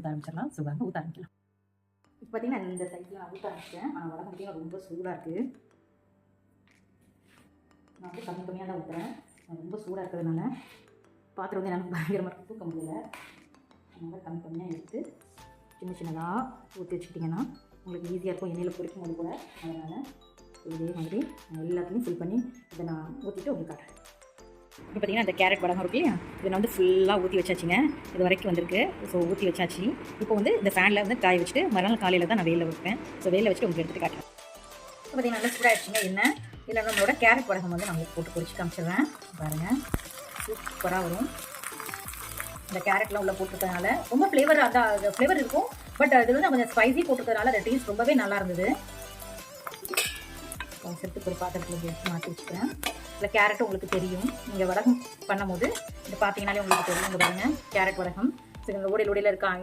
ஊற்ற ஆரம்பிச்சிடலாம். சுகங்க ஊற்ற ஆரம்பிக்கலாம். இப்போ பார்த்தீங்கன்னா இந்த சைஸில் நான் ஊற்ற ஆரம்பிச்சிட்டேன். ஆனால் வடகம் பார்த்தீங்கன்னா ரொம்ப சூடாக இருக்குது. நான் வந்து கம்மி கம்மியாக தான் ஊற்றுறேன். ரொம்ப சூடாக இருக்கிறதுனால பாத்திரம் வந்து எனக்கு பயங்கரமாக தூக்க முடியலை. அதனால் கம்மி கம்மியாக எடுத்து சின்ன சின்னதாக ஊற்றி வச்சுக்கிட்டிங்கன்னா உங்களுக்கு ஈஸியாக இருக்கும் எண்ணெயில் பொரிக்கும் போது கூட. அதனால் இதே மாதிரி எல்லாத்தையும் ஃபில் பண்ணி இதை நான் ஊற்றிட்டு உங்களுக்கு காட்டுறேன். இப்போ பார்த்தீங்கன்னா இந்த கேரட் வடகம் இருக்கு இல்லையா, இதை நான் வந்து ஃபுல்லாக ஊற்றி வச்சாச்சுங்க. இது வரைக்கும் வந்திருக்கு. ஸோ ஊற்றி வச்சாச்சு. இப்போ வந்து இந்த ஃபேனில் வந்து காய வச்சுட்டு மறுநாள் காலையில் தான் நான் வெயிலில் வைப்பேன். ஸோ வெயிலில் வச்சுட்டு உங்களுக்கு எடுத்துகிட்டு காட்டுறேன். இப்போ பார்த்தீங்கன்னா நல்லா சூடாகிடுச்சுங்க எண்ணெய். இதில் நம்மளோட கேரட் வடகம் வந்து நான் உங்களுக்கு போட்டு பொரிச்சு காமிச்சிடுறேன். பாருங்கள், சூப்பராக வரும். இந்த கேரட்லாம் உள்ளே போட்டுருக்கனால ரொம்ப ஃப்ளேவர் அந்த ஃப்ளேவர் இருக்கும். பட் அது வந்து கொஞ்சம் ஸ்பைசி போட்டுருக்கனால அந்த டேஸ்ட் ரொம்பவே நல்லா இருந்தது. சேர்த்து ஒரு பாத்திரத்தில் எடுத்து மாற்றி வச்சுக்கிறேன். இல்லை கேரட்டு உங்களுக்கு தெரியும், நீங்கள் வடகம் பண்ணும் போது இது பார்த்தீங்கன்னாலே உங்களுக்கு தெரியும். இங்கே பாருங்கள் கேரட் வடகம் ஓடையில் இருக்க